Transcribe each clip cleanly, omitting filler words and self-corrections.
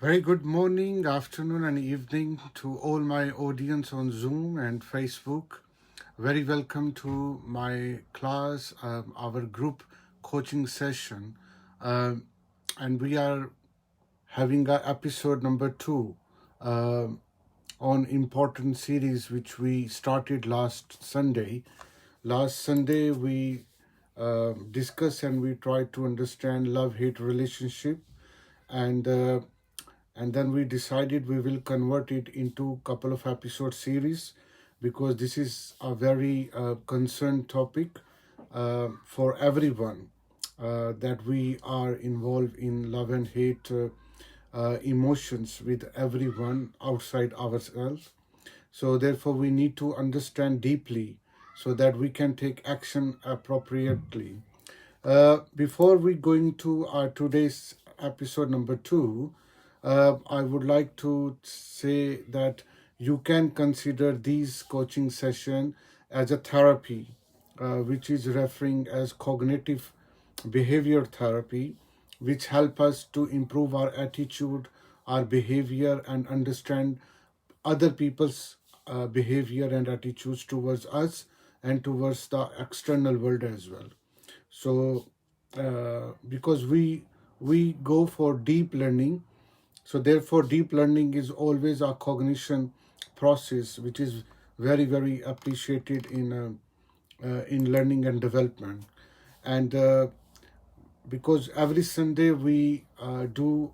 Very good morning, afternoon, and evening to all my audience on Zoom and Facebook. Very welcome to my class, our group coaching session. Um and we are having a episode number 2 uh, on important series which we started last Sunday. Last Sunday, we discussed and we tried to understand love-hate relationship, and then we decided we will convert it into a couple of episode series because this is a very concerned topic for everyone, that we are involved in love and hate emotions with everyone outside ourselves. So therefore we need to understand deeply so that we can take action appropriately. Before we go into our today's episode number 2, I would like to say that you can consider these coaching session as a therapy, which is referring as cognitive behavior therapy, which help us to improve our attitude, our behavior, and understand other people's behavior and attitudes towards us and towards the external world as well. So because we go for deep learning, so therefore deep learning is always a cognition process which is very very appreciated in learning and development. And because every Sunday we do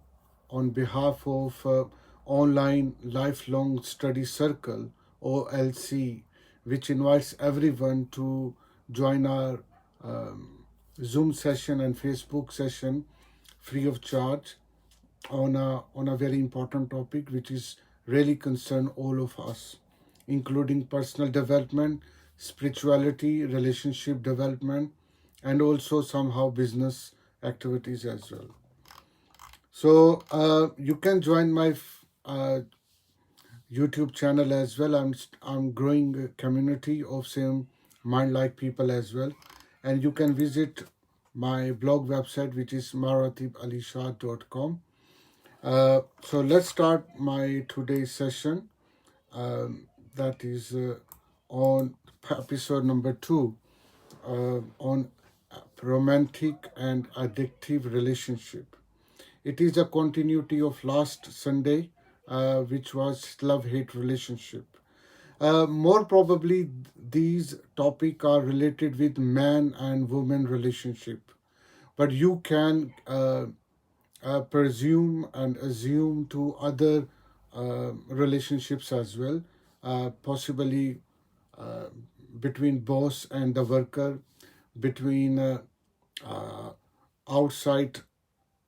on behalf of online lifelong study circle, OLC, which invites everyone to join our Zoom session and Facebook session free of charge on a very important topic which is really concern all of us, including personal development, spirituality, relationship development, and also somehow business activities as well. So you can join my YouTube channel as well. I'm growing a community of same mind like people as well, and you can visit my blog website which is maratibalishaad.com. So let's start my today's session. That is on episode number 2 on romantic and addictive relationship. It is a continuity of last Sunday, which was love-hate relationship. More probably, these topics are related with man and woman relationship, but you can presume and assume to other relationships as well, possibly uh, between boss and the worker, between uh, outside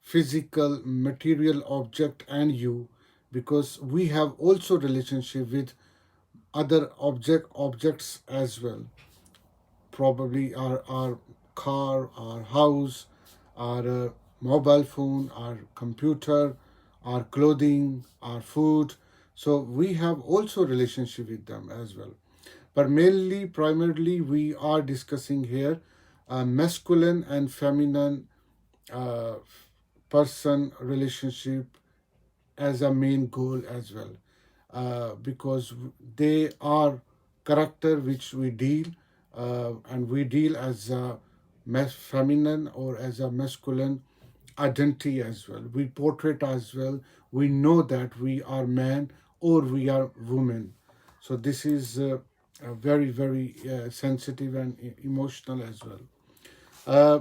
physical material object and you, because we have also relationship with other objects as well, probably our car, our house, our mobile phone, our computer, our clothing, our food. So we have also relationship with them as well. But mainly, primarily, we are discussing here masculine and feminine uh, person relationship as a main goal as well, because they are character which we deal, and we deal as a feminine or as a masculine identity as well. We portray as well. We know that we are man or we are woman. So this is very very sensitive and emotional as well. Uh,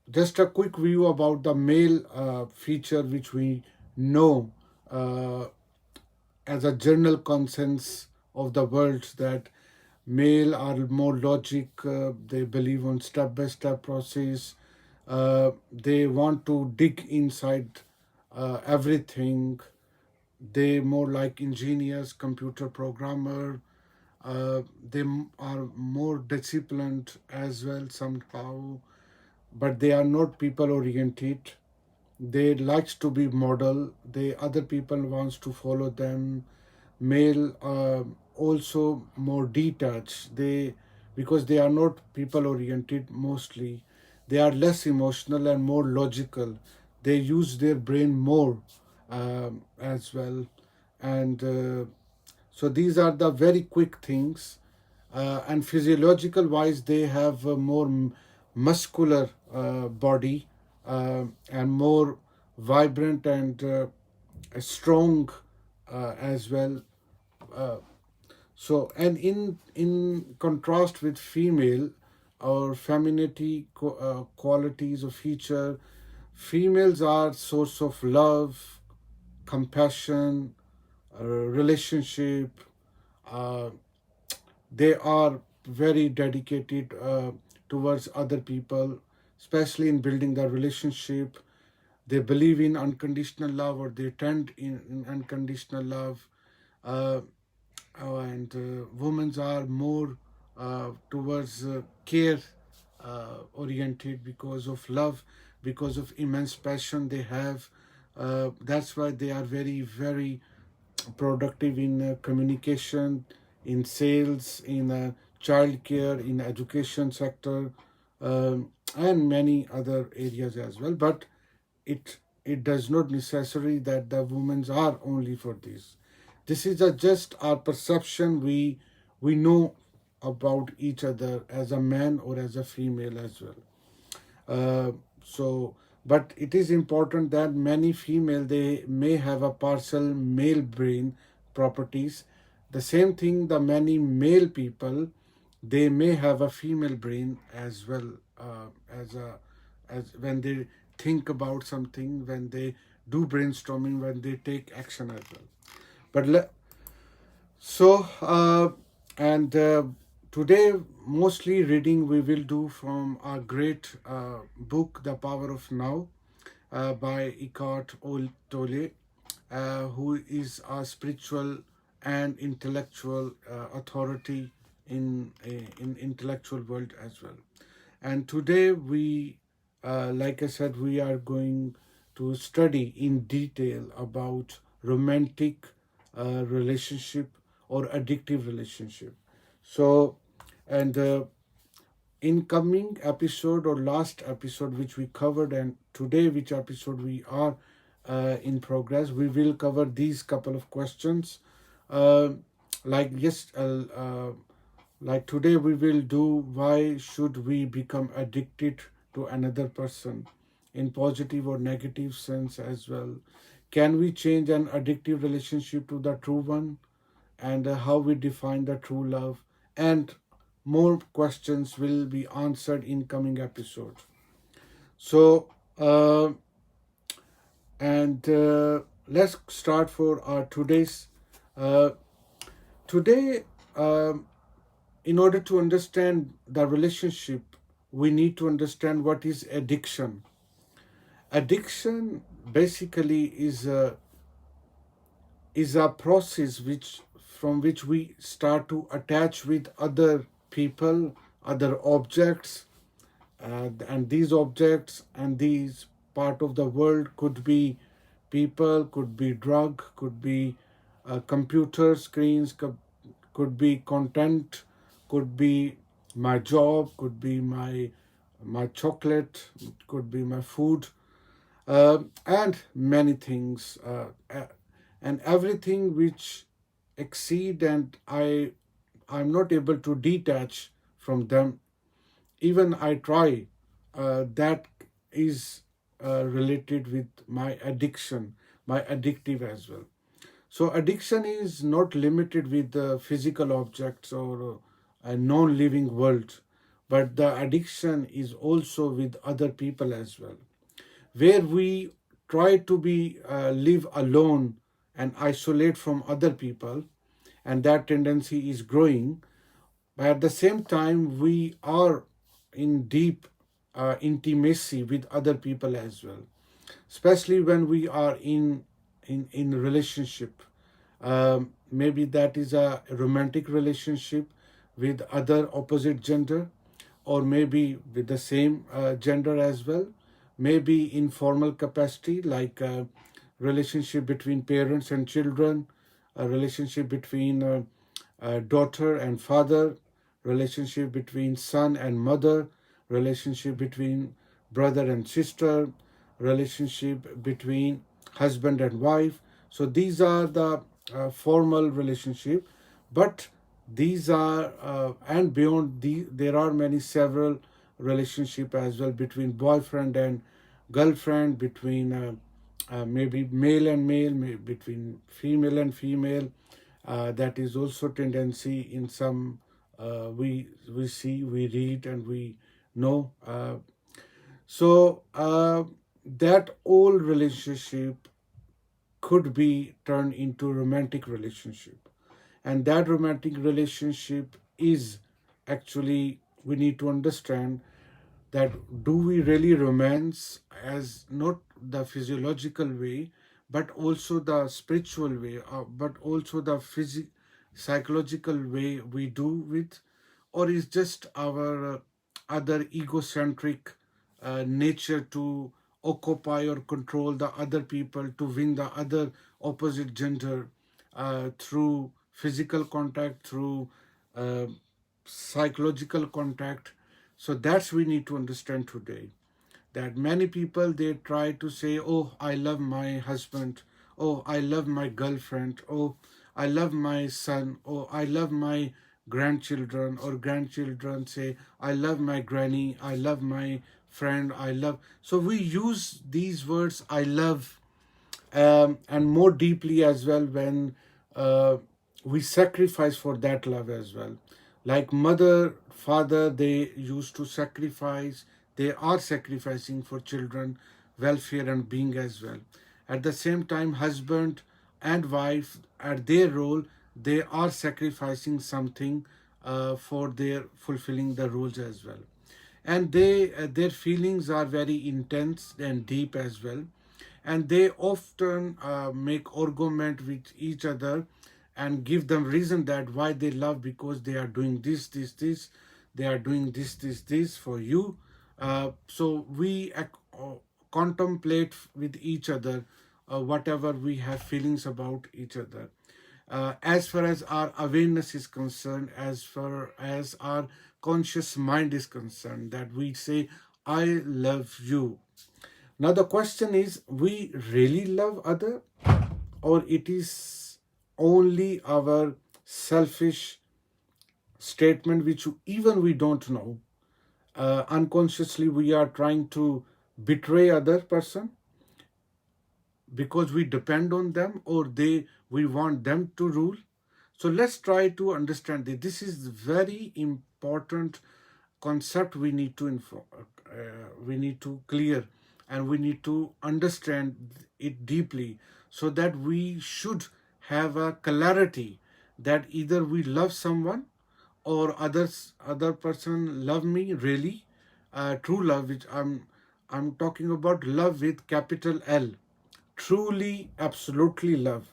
just a quick view about the male feature which we know uh, as a general consensus of the world, that male are more logic, they believe on step by step process, they want to dig inside everything, they more like engineers, computer programmer, they are more disciplined as well somehow, but they are not people oriented. They likes to be model, they other people wants to follow them. Male also more detached, they, because they are not people oriented mostly, they are less emotional and more logical, they use their brain more, as well. And so these are the very quick things. And physiological wise, they have a more muscular body, and more vibrant and strong as well. Uh, so, and in contrast with female or femininity qualities or feature, females are source of love, compassion, relationship. Uh, they are very dedicated towards other people, especially in building their relationship. They believe in unconditional love, or they tend in unconditional love. Uh, and women are more towards care oriented because of love, because of immense passion they have. That's why they are very, very productive in communication, in sales, in child care, in education sector, and many other areas as well. But it does not necessary that the women are only for this. This is just our perception. We know about each other as a man or as a female as well. So, but it is important that many female, they may have a partial male brain properties. The same thing, the many male people, they may have a female brain as well, as when they think about something, when they do brainstorming, when they take action as well. But so, and today, mostly reading we will do from a great book, The Power of Now, by Eckart Tolle, who is a spiritual and intellectual authority in intellectual world as well. And today we, like I said, we are going to study in detail about romantic relationship or addictive relationship. So, and in coming episode or last episode which we covered, and today which episode we are in progress, we will cover these couple of questions. Uh, like yes, like today we will do why should we become addicted to another person in positive or negative sense as well. Can we change an addictive relationship to the true one? And how we define the true love, and more questions will be answered in coming episode. So and let's start for our today's uh, today. In order to understand the relationship, we need to understand what is addiction. Addiction basically is a process which from which we start to attach with other people, other objects, and these objects and these part of the world could be people, could be drug, could be computer screens, could be content, could be my job, could be my chocolate, could be my food, and many things, and everything which exceed, and I'm not able to detach from them. Even I try, that is related with my addiction, my addictive as well. So addiction is not limited with the physical objects or a non-living world, but the addiction is also with other people as well, where we try to be live alone and isolate from other people, and that tendency is growing. But at the same time, we are in deep intimacy with other people as well, especially when we are in relationship. Maybe that is a romantic relationship with other opposite gender, or maybe with the same gender as well. Maybe in formal capacity, like a relationship between parents and children, a relationship between daughter and father, relationship between son and mother, relationship between brother and sister, relationship between husband and wife. So these are the formal relationship, but these are and beyond there are many several relationship as well, between boyfriend and girlfriend, between maybe male and male, between female and female. That is also tendency in some, we see, we read, and we know. So that old relationship could be turned into romantic relationship, and that romantic relationship is actually, we need to understand that, do we really romance as not the physiological way, but also the spiritual way, but also the psychological way we do with, or is just our other egocentric nature to occupy or control the other people, to win the other opposite gender through physical contact, through uh, psychological contact. So that's we need to understand today, that many people, they try to say, oh, I love my husband, oh, I love my girlfriend, oh, I love my son, oh, I love my grandchildren, or grandchildren say, I love my granny, I love my friend, I love. So we use these words, I love, and more deeply as well when we sacrifice for that love as well. Like mother, father, they used to sacrifice, they are sacrificing for children, welfare and being as well. At the same time, husband and wife, at their role, they are sacrificing something for their fulfilling the roles as well. And their feelings are very intense and deep as well, and they often make argument with each other and give them reason that why they love, because they are doing this, they are doing this for you. So we contemplate with each other whatever we have feelings about each other. As far as our awareness is concerned, as far as our conscious mind is concerned, that we say, I love you. Now the question is, we really love other, or it is only our selfish statement which even we don't know. Unconsciously we are trying to betray other person because we depend on them, or we want them to rule. So let's try to understand this. This is very important concept we need to we need to clear, and we need to understand it deeply, so that we should have a clarity that either we love someone, or other person love me really, true love, which I'm talking about, love with capital L, truly, absolutely love.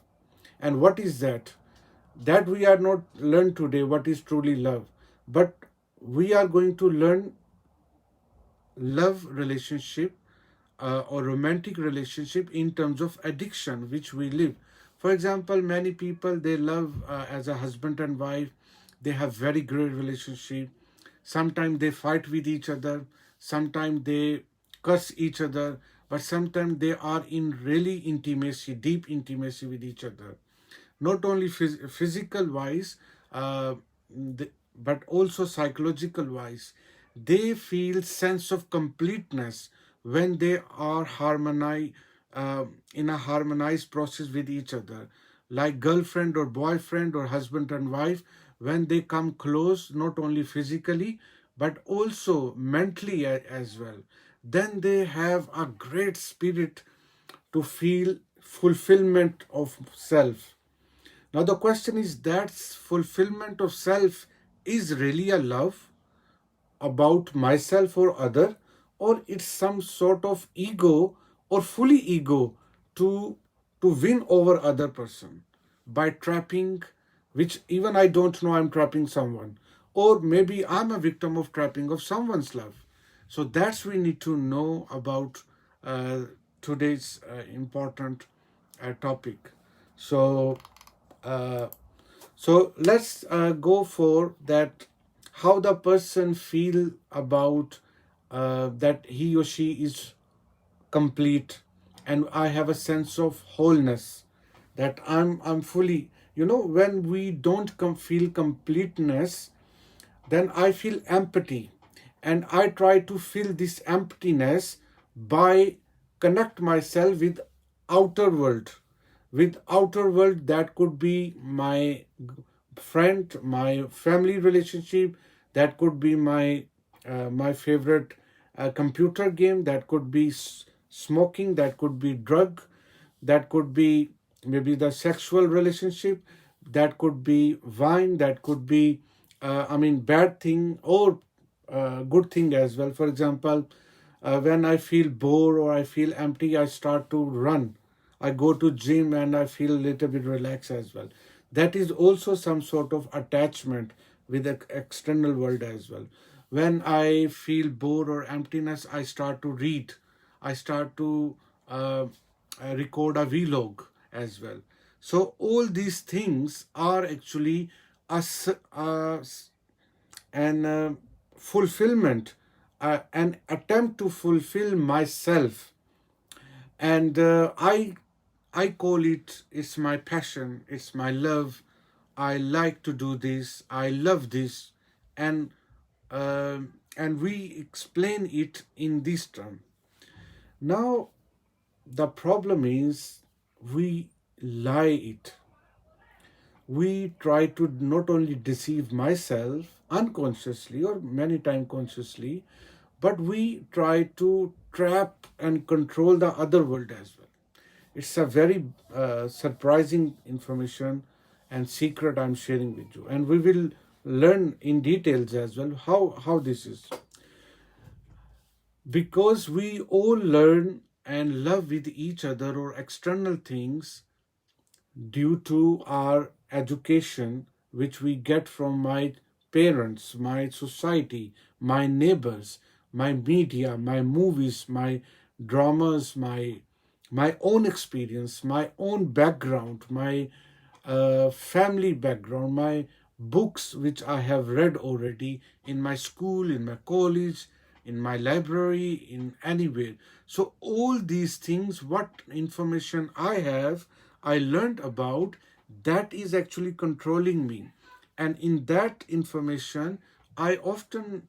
And what is that? That we are not learn today what is truly love, but we are going to learn love relationship or romantic relationship in terms of addiction which we live. For example, many people, they love as a husband and wife, they have very great relationship. Sometimes they fight with each other, sometimes they curse each other, but sometimes they are in really intimacy, deep intimacy with each other, not only physical wise, uh, but also psychological wise. They feel sense of completeness when they are in a harmonized process with each other, like girlfriend or boyfriend or husband and wife. When they come close, not only physically but also mentally as well, then they have a great spirit to feel fulfillment of self. Now the question is, that fulfillment of self is really a love about myself or other, or it's some sort of ego, or fully ego, to win over other person by trapping, which even I don't know I'm trapping someone, or maybe I'm a victim of trapping of someone's love. So that's we need to know about uh, today's important topic. So uh, let's go for that, how the person feel about that he or she is complete, and I have a sense of wholeness, that I'm fully, when we don't feel completeness, then I feel empty, and I try to fill this emptiness by connect myself with outer world, that could be my friend, my family relationship, that could be my favorite computer game, that could be smoking, that could be drug, that could be maybe the sexual relationship, that could be wine, that could be bad thing or good thing as well. For example, when I feel bored or I feel empty, I start to run. I go to gym and I feel a little bit relaxed as well. That is also some sort of attachment with the external world as well. When I feel bored or emptiness, I start to read. I start to record a vlog as well. So all these things are actually an fulfillment, an attempt to fulfill myself, and I call it's my passion, it's my love. I like to do this. I love this, and and we explain it in this term. Now the problem is we lie it. We try to not only deceive myself unconsciously or many times consciously, but we try to trap and control the other world as well. It's a very surprising information and secret I'm sharing with you, and we will learn in details as well how this is, because we all learn and love with each other or external things due to our education, which we get from my parents, my society, my neighbors, my media, my movies, my dramas, my own experience, my own background, my family background, my books which I have read already in my school, in my college, in my library, in anywhere. So all these things, what information I have, I learned about, that is actually controlling me. And in that information, I often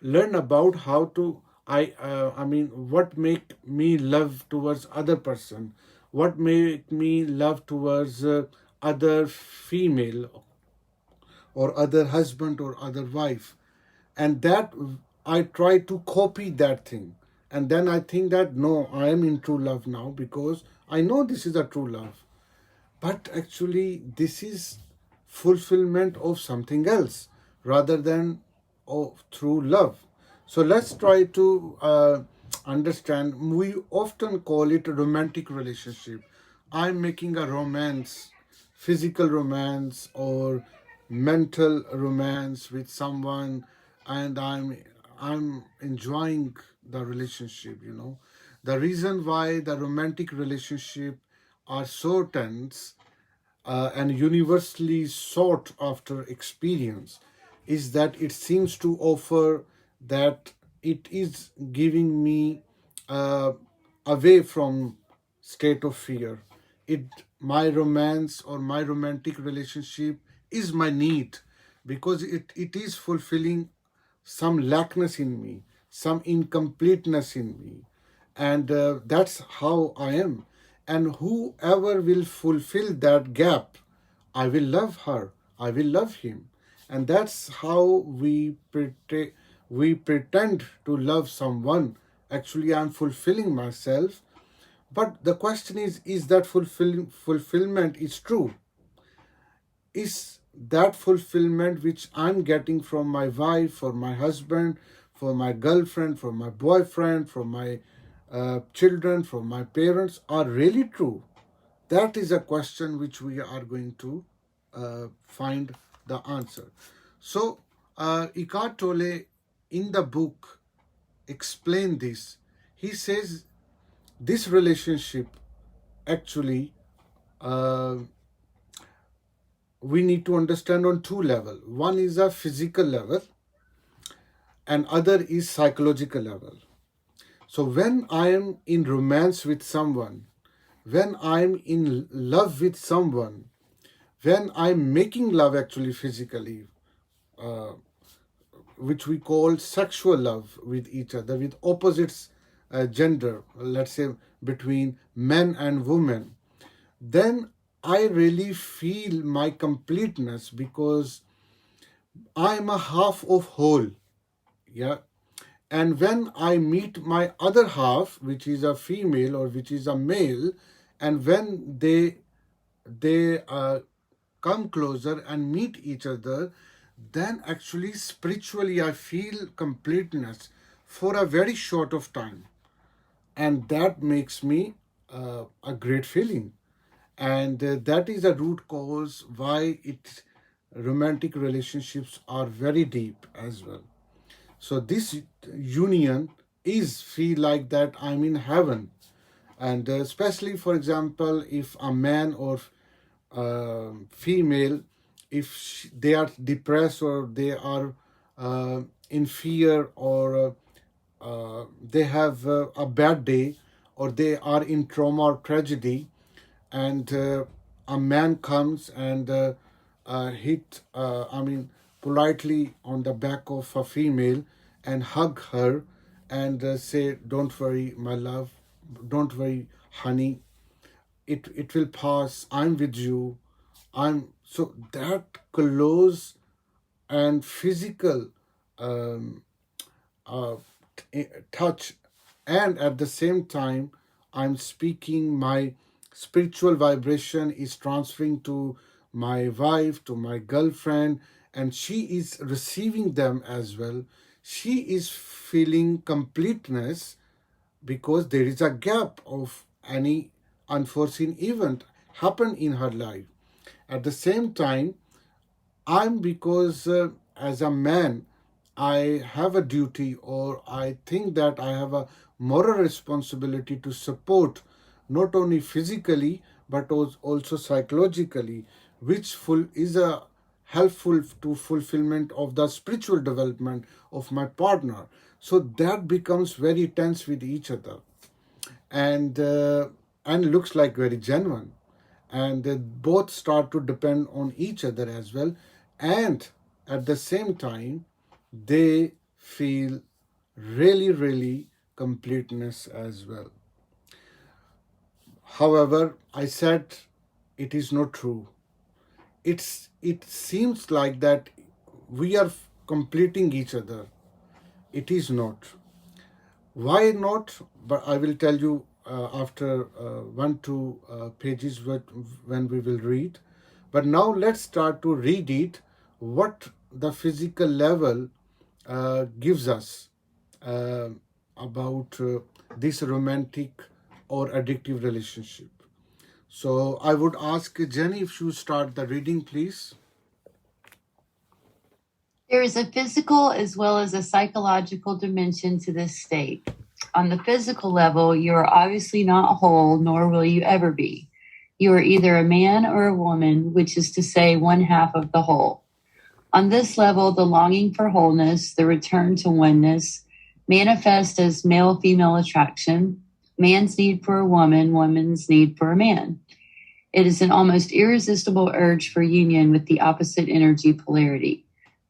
learn about how to what make me love towards other person, what make me love towards other female or other husband or other wife, and that I try to copy that thing, and then I think that no, I am in true love now because I know this is a true love, but actually this is fulfillment of something else rather than through love. So let's try to understand. We often call it a romantic relationship. I'm making a romance, physical romance or mental romance with someone, and I'm enjoying the relationship. The reason why the romantic relationship are so tense and universally sought after experience is that it seems to offer that it is giving me uh, away from state of fear. It My romance or my romantic relationship is my need, because it is fulfilling some lackness in me, some incompleteness in me, and that's how I am. And whoever will fulfill that gap, I will love her, I will love him. And that's how we pretend to love someone. Actually, I'm fulfilling myself. But the question is that fulfillment is true? Is that fulfillment which I'm getting from my wife or my husband, from my girlfriend, from my boyfriend, from my children, from my parents, are really true? That is a question which we are going to find the answer. So, Eckart Tolle in the book explain this. He says this relationship actually uh, we need to understand on two levels. One is a physical level and other is psychological level. So when I am in romance with someone, when I'm in love with someone, when I'm making love actually physically, uh, which we call sexual love with each other, with opposites gender, let's say between men and women, then I really feel my completeness because I'm a half of whole. Yeah. And when I meet my other half, which is a female or which is a male, and when they come closer and meet each other, then actually spiritually I feel completeness for a very short of time, and that makes me a great feeling, and that is a root cause why it romantic relationships are very deep as well. So this union is feel like that I'm in heaven, and especially for example, if a man or female, if they are depressed or they are in fear or they have a bad day or they are in trauma or tragedy, and a man comes and hit I mean politely on the back of a female and hug her and say, don't worry my love, don't worry honey, it will pass, I'm with you. I'm so that close and physical um, uh, touch, and at the same time I'm speaking, my spiritual vibration is transferring to my wife, to my girlfriend, and she is receiving them as well. She is feeling completeness because there is a gap of any unforeseen event happen in her life. At the same time, I'm because as a man, I have a duty, or I think that I have a moral responsibility to support not only physically but also psychologically, which full is a helpful to fulfillment of the spiritual development of my partner. So that becomes very tense with each other, and looks like very genuine, and they both start to depend on each other as well, and at the same time they feel really completeness as well. However, I said it is not true. It seems like that we are completing each other. It is not. Why not? But I will tell you after one, two pages when we will read. But now let's start to read it, what the physical level gives us uh, about this romantic or addictive relationship. So I would ask Jenny if you start the reading, please. There is a physical as well as a psychological dimension to this state. On the physical level, you are obviously not whole, nor will you ever be. You are either a man or a woman, which is to say, one half of the whole. On this level, the longing for wholeness, the return to oneness, manifest as male female attraction, man's need for a woman, woman's need for a man. It is an almost irresistible urge for union with the opposite energy polarity.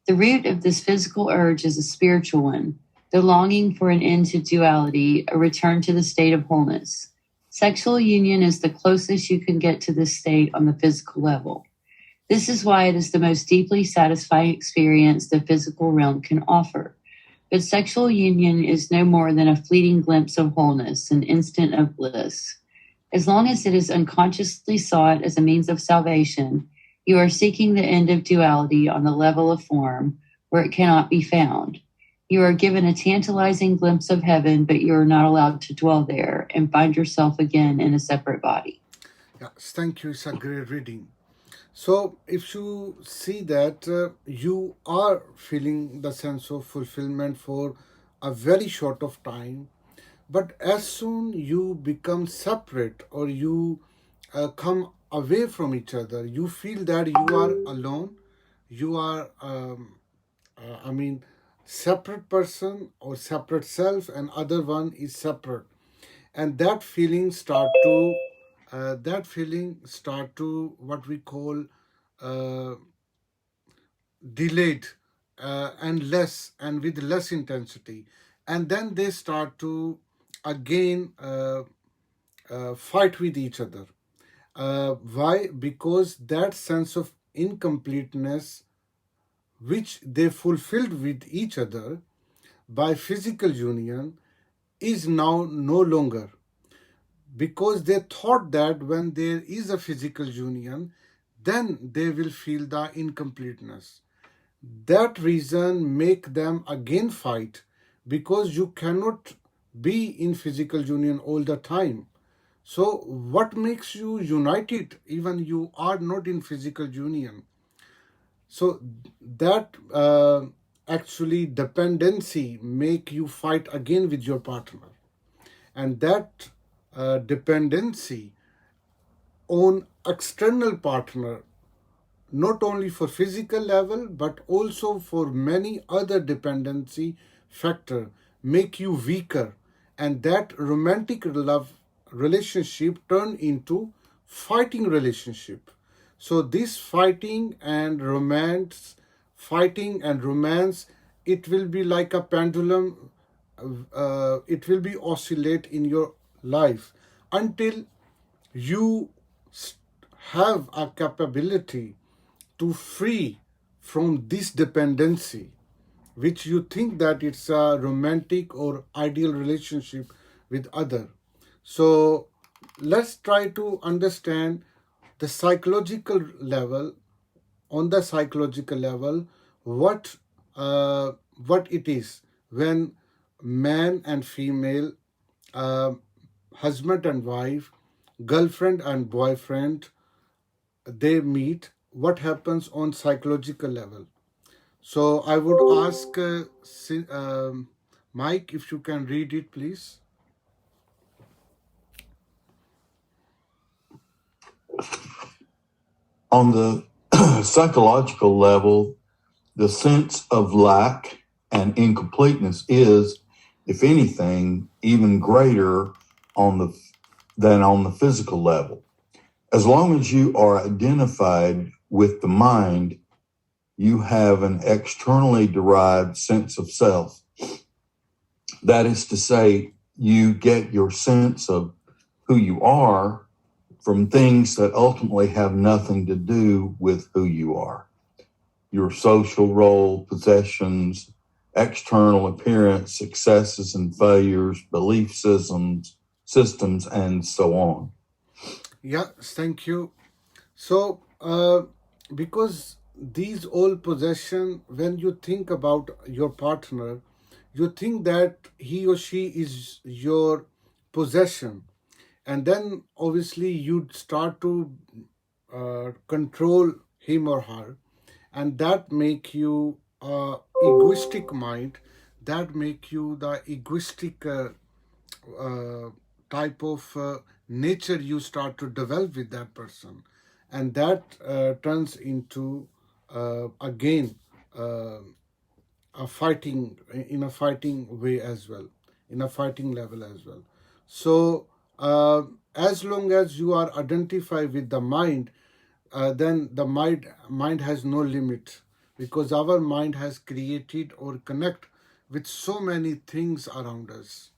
The root of this physical urge is a spiritual one, the longing for an end to duality, a return to the state of wholeness. Sexual union is the closest you can get to this state on the physical level. This is why it is the most deeply satisfying experience the physical realm can offer. But sexual union is no more than a fleeting glimpse of wholeness, an instant of bliss. As long as it is unconsciously sought as a means of salvation, you are seeking the end of duality on the level of form, where it cannot be found. You are given a tantalizing glimpse of heaven, but you are not allowed to dwell there and find yourself again in a separate body. Yes, thank you. It's a great reading. So, if you see that you are feeling the sense of fulfillment for a very short of time, but as soon you become separate or you come away from each other, you feel that you are alone. You are, I mean, separate person or separate self, and other one is separate, and that feeling start to what we call uh, delayed, and less and with less intensity, and then they start to again fight with each other. Why? Because that sense of incompleteness which they fulfilled with each other by physical union is now no longer, because they thought that when there is a physical union, then they will feel the incompleteness. That reason make them again fight, because you cannot be in physical union all the time. So what makes you united even you are not in physical union? So that actually dependency make you fight again with your partner, and that dependency on external partner, not only for physical level but also for many other dependency factor, make you weaker, and that romantic love relationship turn into fighting relationship. So this fighting and romance, it will be like a pendulum. It will be oscillate in your life until you have a capability to free from this dependency, which you think that it's a romantic or ideal relationship with other. So let's try to understand the psychological level on the psychological level what uh, what it is when man and female, uh, husband and wife, girlfriend and boyfriend, they meet, what happens on psychological level. So I would ask Mike, if you can read it, please. On the psychological level, the sense of lack and incompleteness is, if anything, even greater than on the physical level. As long as you are identified with the mind, you have an externally derived sense of self. That is to say, you get your sense of who you are from things that ultimately have nothing to do with who you are. Your social role, possessions, external appearance, successes and failures, belief systems, and so on. Yeah, thank you. So because these all possession, when you think about your partner, you think that he or she is your possession, and then obviously you start to control him or her, and that make you egoistic mind, that make you the egoistic uh, type of nature you start to develop with that person, and that turns into again uh, a fighting, in a fighting way as well, in a fighting level as well. So as long as you are identified with the mind, then the mind has no limit, because our mind has created or connect with so many things around us.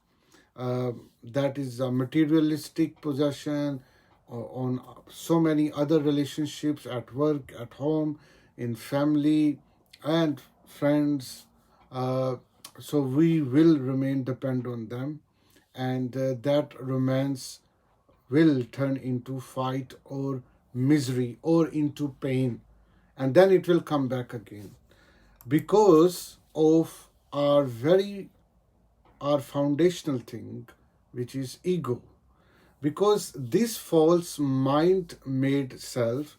That is a materialistic possession, on so many other relationships, at work, at home, in family, and friends. Uh, so we will remain dependent on them, and that romance will turn into fight or misery or into pain, and then it will come back again, because of our foundational thing, which is ego. Because this false mind made self,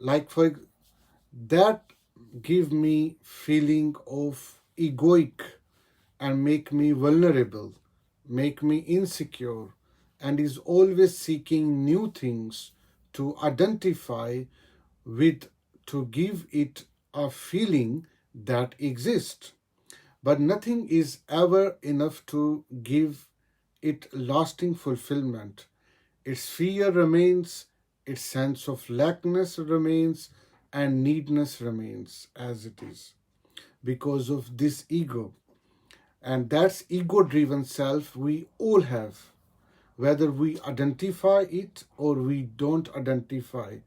like for that, give me feeling of egoic, and make me vulnerable, make me insecure, and is always seeking new things to identify with, to give it a feeling that exists. But nothing is ever enough to give it lasting fulfillment. Its fear remains, its sense of lackness remains, and needness remains as it is because of this ego. And that's ego driven self we all have, whether we identify it or we don't identify.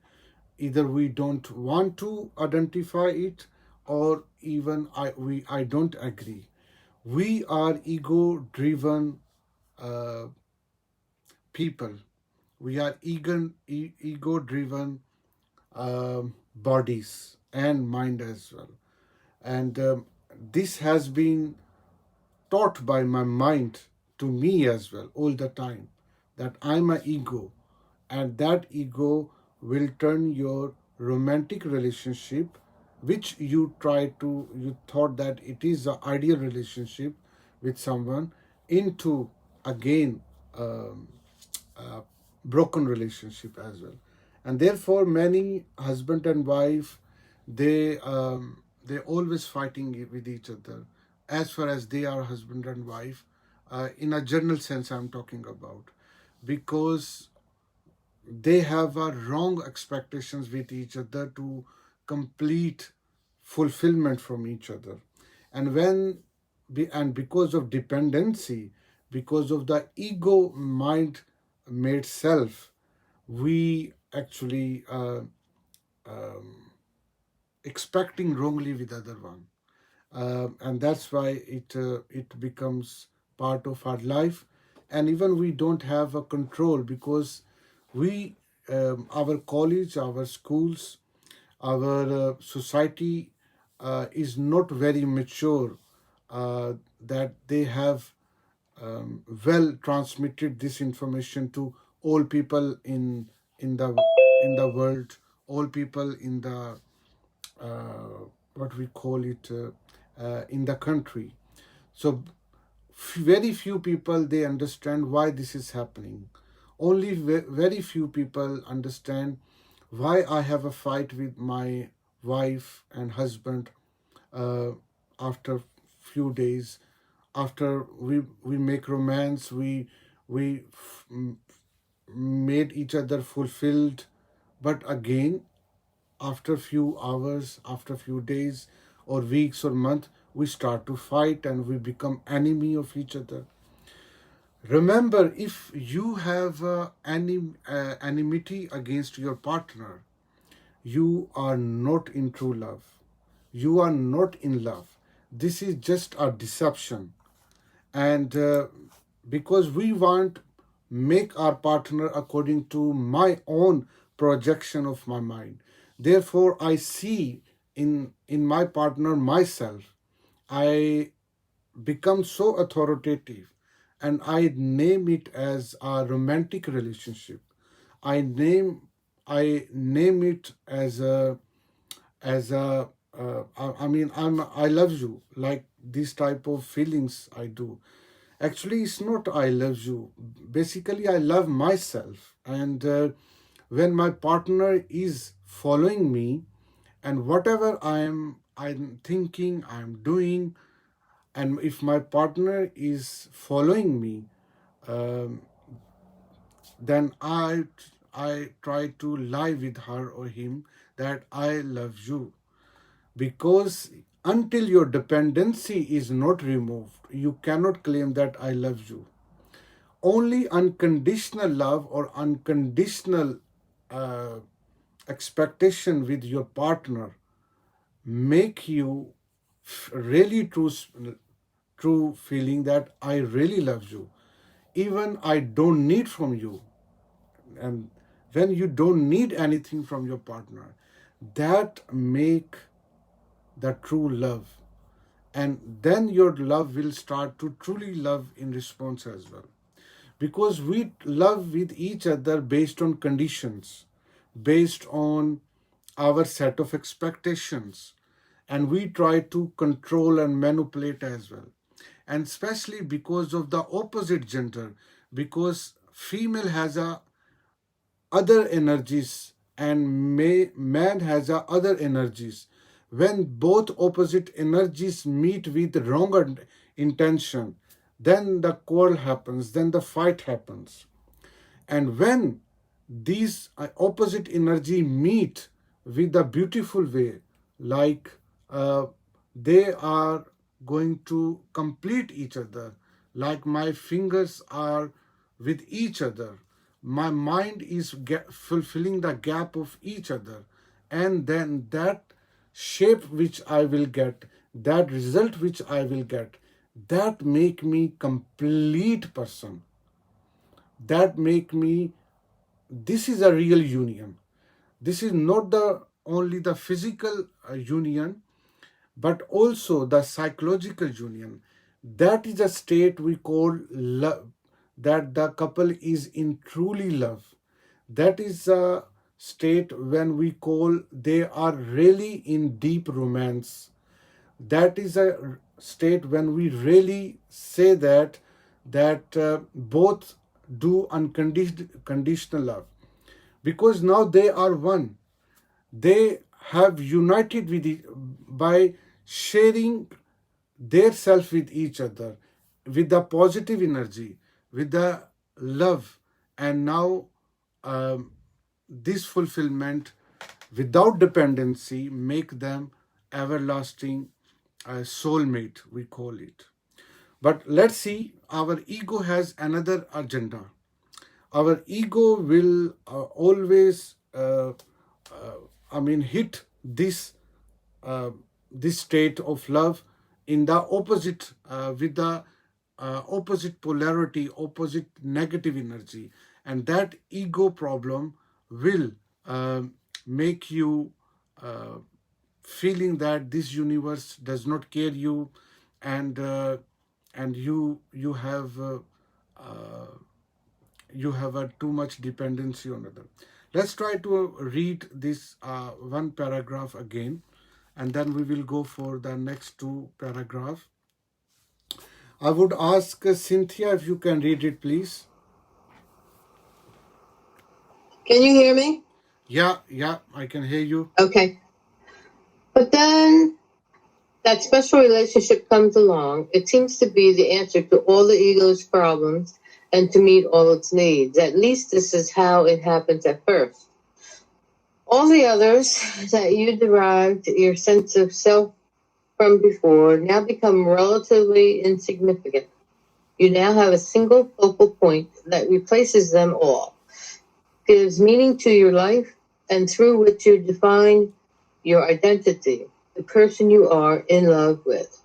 Either we don't want to identify it or even I don't agree. We are ego driven people. We are ego driven bodies and mind as well. And this has been taught by my mind to me as well all the time, that I'm an ego, and that ego will turn your romantic relationship, which you thought that it is the ideal relationship with someone, into again a broken relationship as well. And therefore many husband and wife, they always fighting with each other as far as they are husband and wife, in a general sense I'm talking about, because they have a wrong expectations with each other to complete fulfillment from each other. And and because of dependency, because of the ego mind made self, we actually expecting wrongly with other one. And that's why it becomes part of our life. And even we don't have a control, because we our college, our schools, our society is not very mature, that they have well transmitted this information to all people in the world, all people in the what we call it in the country. So very few people they understand why this is happening. Only very few people understand why I have a fight with my wife and husband uh, after few days, after we make romance, we made each other fulfilled, but again after few hours, after few days or weeks or month, we start to fight and we become enemy of each other. Remember, if you have enmity against your partner, you are not in true love. You are not in love. This is just a deception. And because we want make our partner according to my own projection of my mind, therefore I see in my partner myself. I become so authoritative, and I name it as a romantic relationship. I name I name it as a I mean I love you, like these type of feelings I do. Actually, it's not I love you. Basically, I love myself. And when my partner is following me, and whatever I'm thinking, I'm doing, and if my partner is following me, um, then I try to lie with her or him that I love you, because until your dependency is not removed, you cannot claim that I love you. Only unconditional love or unconditional uh, expectation with your partner make you really true feeling that I really love you, even I don't need from you. And when you don't need anything from your partner, that make the true love. And then your love will start to truly love in response as well, because we love with each other based on conditions, based on our set of expectations, and we try to control and manipulate as well. And especially because of the opposite gender, because female has a other energies and man has other energies. When both opposite energies meet with wrong intention, then the quarrel happens, then the fight happens. And when these opposite energy meet with a beautiful way, like they are going to complete each other, like my fingers are with each other, my mind is fulfilling the gap of each other, and then that shape which I will get, that result which I will get, that make me complete person, that make me, this is a real union. This is not the only the physical union, but also the psychological union. That is a state we call love, that the couple is in truly love. That is a state when we call they are really in deep romance. That is a state when we really say that both do unconditional love, because now they are one. They have united with by sharing their self with each other, with the positive energy, with the love, and now um, this fulfillment without dependency make them everlasting soulmate, we call it. But let's see, our ego has another agenda. Our ego will always hit uh, this state of love in the opposite, with the opposite polarity, opposite negative energy, and that ego problem will make you uh, feeling that this universe does not care you, and uh, you have a too much dependency on other. Let's try to read this one paragraph again, and then we will go for the next two paragraph. I would ask Cynthia if you can read it, please. Can you hear me? Yeah, I can hear you. Okay. But then that special relationship comes along. It seems to be the answer to all the ego's problems and to meet all its needs. At least this is how it happens at first. All the others that you derived your sense of self from before now become relatively insignificant. You now have a single focal point that replaces them all, gives meaning to your life, and through which you define your identity, the person you are in love with.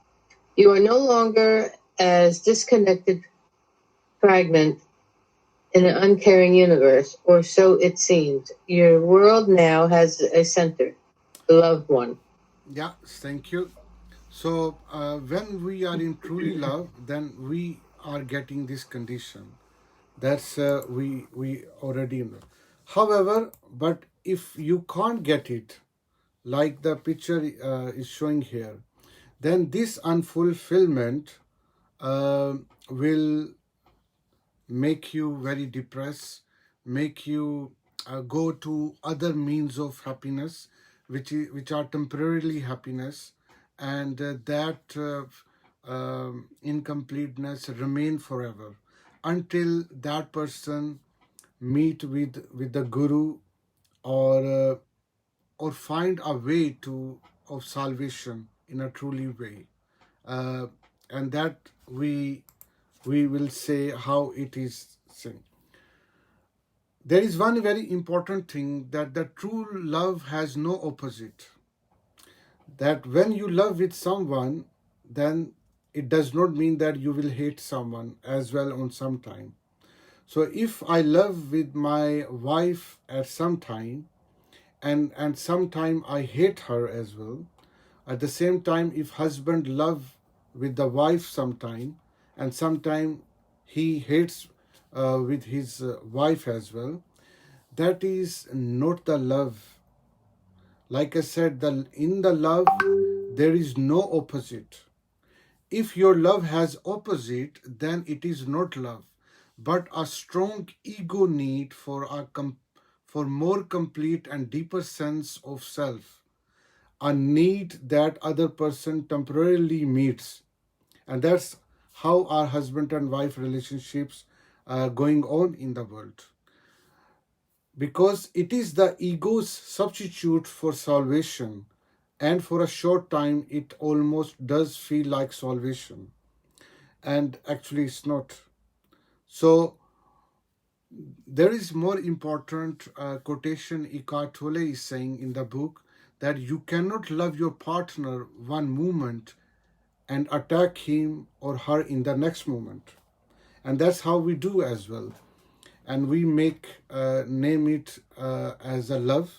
You are no longer as disconnected fragment in an uncaring universe, or so it seems. Your world now has a center, the loved one. Yeah, thank you. So when we are in truly love, then we are getting this condition. That's we already know. However, but if you can't get it, like the picture is showing here, then this unfulfillment will make you very depressed, make you go to other means of happiness, which are temporarily happiness, and that incompleteness remain forever until that person meet with the guru, or find a way to of salvation in a truly way, uh, and that we will say how it is seen. There is one very important thing, that the true love has no opposite. That when you love with someone, then it does not mean that you will hate someone as well on some time. So if I love with my wife at some time, and sometime I hate her as well. At the same time, if husband love with the wife sometime, and sometime he hates with his wife as well, that is not the love. Like I said, in the love there is no opposite. If your love has opposite, then it is not love, but a strong ego need for more complete and deeper sense of self, a need that other person temporarily meets. And that's how our husband and wife relationships are going on in the world. Because it is the ego's substitute for salvation, and for a short time it almost does feel like salvation, and actually it's not. So there is more important quotation Eckart Tolle is saying in the book, that you cannot love your partner one moment and attack him or her in the next moment. And that's how we do as well. And we name it as a love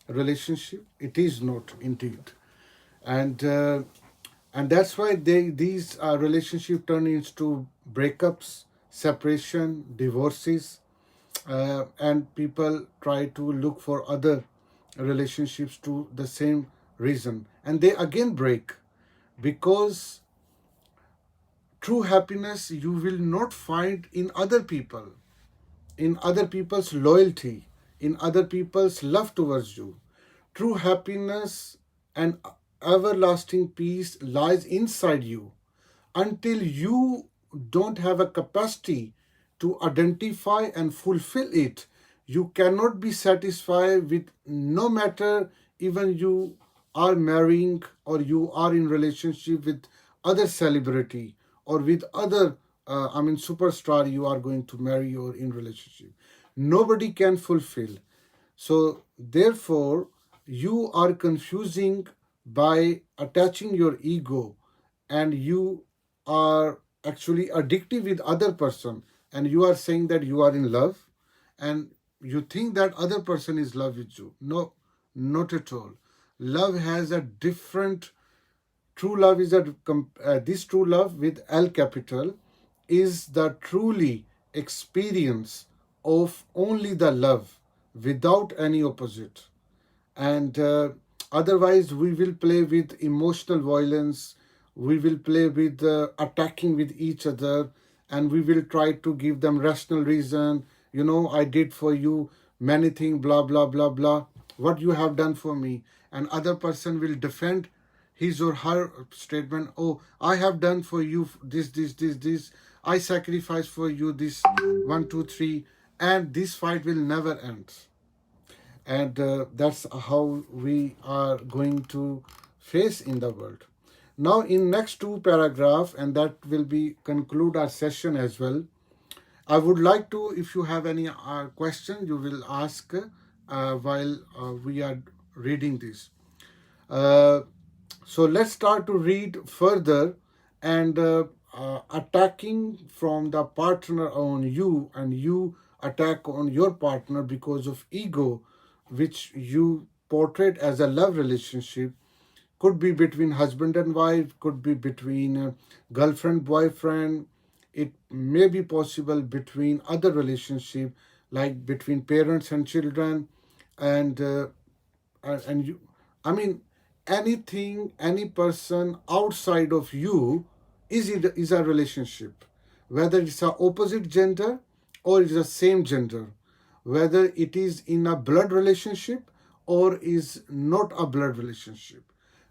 relationship. It is not indeed. And that's why these relationships turn into breakups, separation, divorces, and people try to look for other relationships to the same reason, and they again break, because true happiness you will not find in other people, in other people's loyalty, in other people's love towards you. True happiness and everlasting peace lies inside you. Until you don't have a capacity to identify and fulfill it, you cannot be satisfied with, no matter even you are marrying or you are in relationship with other celebrity or with other superstar you are going to marry or in relationship. Nobody can fulfill. So therefore, you are confusing by attaching your ego, and you are actually addictive with other person, and you are saying that you are in love, and you think that other person is love with you. No, not at all. Love has a different. True love is this true love with L capital is the truly experience of only the love without any opposite. And otherwise we will play with emotional violence, we will play with attacking with each other, and we will try to give them rational reason. I did for you many things, blah blah blah blah, what you have done for me. And other person will defend his or her statement. Oh, I have done for you this, I sacrificed for you this, 1 2 3, and this fight will never end. And that's how we are going to face in the world. Now in next two paragraph, and that will be conclude our session as well, I would like to, if you have any question, you will ask while we are reading this. So let's start to read further. And attacking from the partner on you, and you attack on your partner because of ego, which you portray as a love relationship, could be between husband and wife, could be between girlfriend, boyfriend. It may be possible between other relationship, like between parents and children, and you. I mean, anything, any person outside of you is a relationship, whether it's a opposite gender or it's the same gender, whether it is in a blood relationship or is not a blood relationship.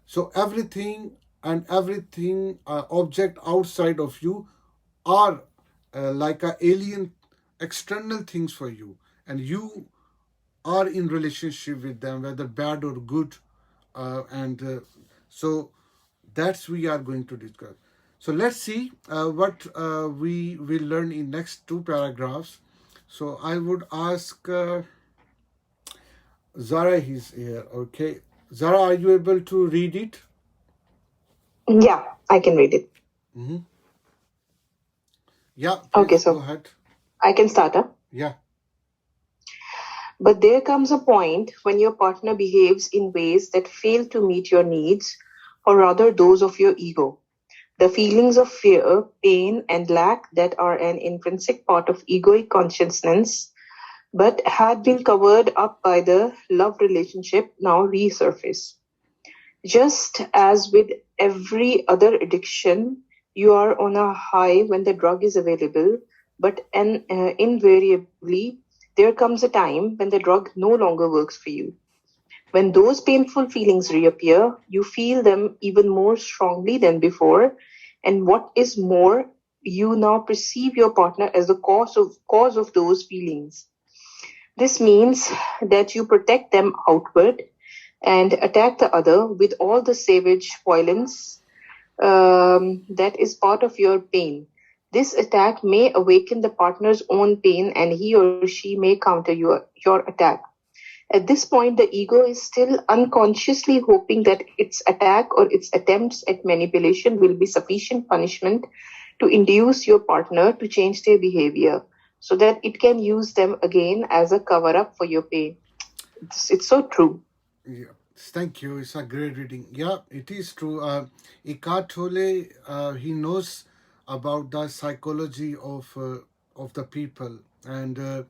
So everything object outside of you are like a alien external things for you, and you are in relationship with them, whether bad or good. And so that's we are going to discuss. So let's see what we will learn in next two paragraphs. So I would ask Zara is here. Okay, Zara, are you able to read it? Yeah, I can read it. Mm-hmm. Yeah, okay, so so go ahead. I can start, huh? Yeah. But there comes a point when your partner behaves in ways that fail to meet your needs, or rather those of your ego. The feelings of fear, pain, and lack that are an intrinsic part of egoic consciousness, but had been covered up by the love relationship, now resurface. Just as with every other addiction, you are on a high when the drug is available, but invariably there comes a time when the drug no longer works for you. When those painful feelings reappear, you feel them even more strongly than before. And what is more, you now perceive your partner as the cause of those feelings. This means that you protect them outward and attack the other with all the savage violence that is part of your pain. This attack may awaken the partner's own pain, and he or she may counter your attack. At this point, the ego is still unconsciously hoping that its attack or its attempts at manipulation will be sufficient punishment to induce your partner to change their behavior so that it can use them again as a cover up for your pain. It's so true. Yeah, thank you. It's a great reading. Yeah, it is true. Eckart Tolle, he knows about the psychology of the people, and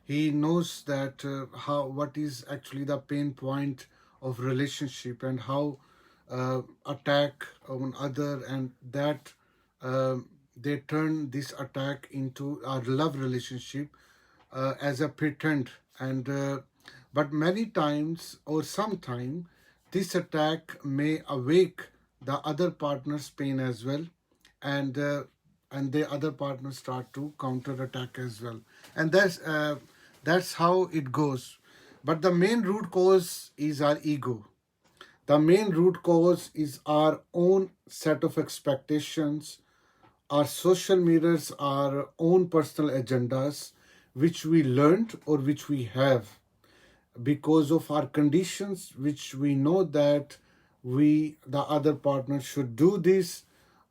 he knows that what is actually the pain point of relationship and how attack on other, and that they turn this attack into a love relationship as a pretend, and but many times or sometime this attack may awake the other partner's pain as well, and the other partner start to counter attack as well, and that's how it goes. But the main root cause is our ego. The main root cause is our own set of expectations, our social mirrors, our own personal agendas, which we learned or which we have because of our conditions, which we know that the other partner should do this,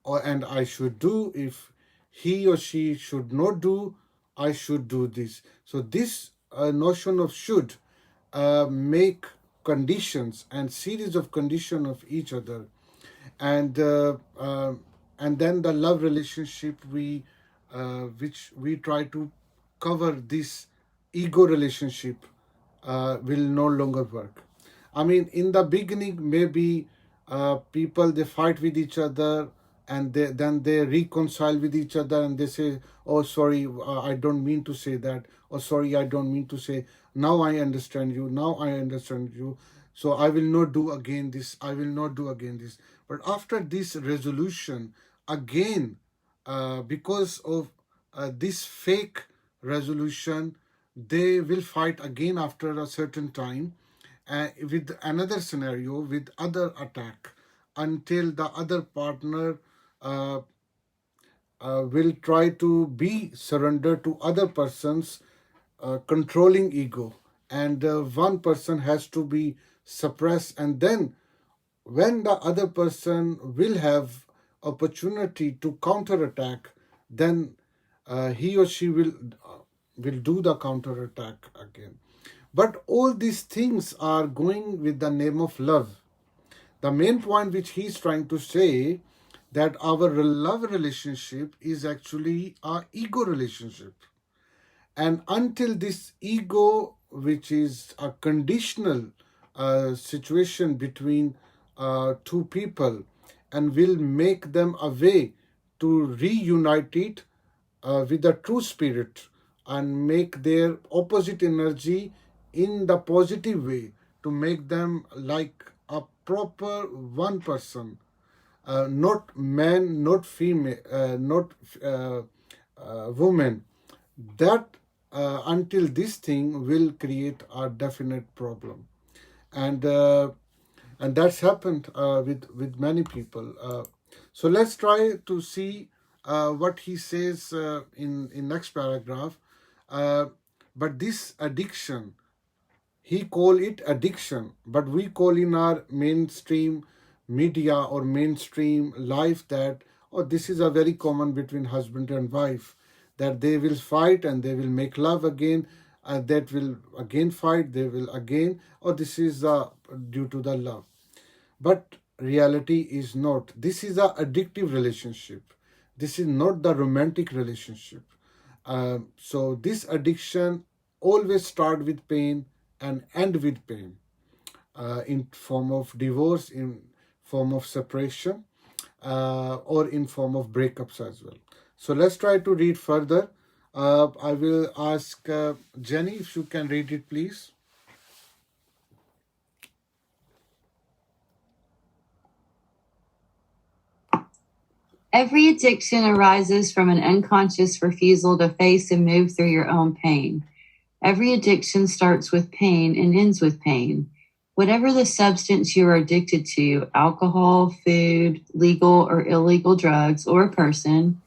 and I should do. If he or she should not do, I should do this. So this notion of should make conditions and series of condition of each other, and and then the love relationship which we try to cover this ego relationship will no longer work. I mean, in the beginning, maybe people they fight with each other, and then they reconcile with each other, and they say, "Oh, sorry, I don't mean to say that," or "Sorry, I don't mean to say." Now I understand you. Now I understand you. So I will not do again this. I will not do again this. But after this resolution, again, because of this fake resolution, they will fight again after a certain time with another scenario, with other attack, until the other partner uh, will try to be surrendered to other person's controlling ego, and one person has to be suppressed, and then when the other person will have opportunity to counterattack, then he or she will do the counterattack again. But all these things are going with the name of love. The main point which he's trying to say, that our love relationship is actually our ego relationship. And until this ego, which is a conditional situation between two people, and will make them a way to reunite it with the true spirit and make their opposite energy in the positive way, to make them like a proper one person, not man, not female, not woman. That until this thing will create a definite problem, and that's happened with many people. So let's try to see what he says in next paragraph. But this addiction, he call it addiction, but we call in our mainstream media or mainstream life that, oh, this is a very common between husband and wife, that they will fight and they will make love again, that will again fight, they will again, or this is due to the love. But reality is not. This is a addictive relationship. This is not the romantic relationship. So this addiction always start with pain and end with pain, in form of divorce, in form of separation, or in form of breakups as well. So let's try to read further. I will ask Jenny if you can read it, please. Every addiction arises from an unconscious refusal to face and move through your own pain. Every addiction starts with pain and ends with pain. Whatever the substance you are addicted to, alcohol, food, legal or illegal drugs, or a person,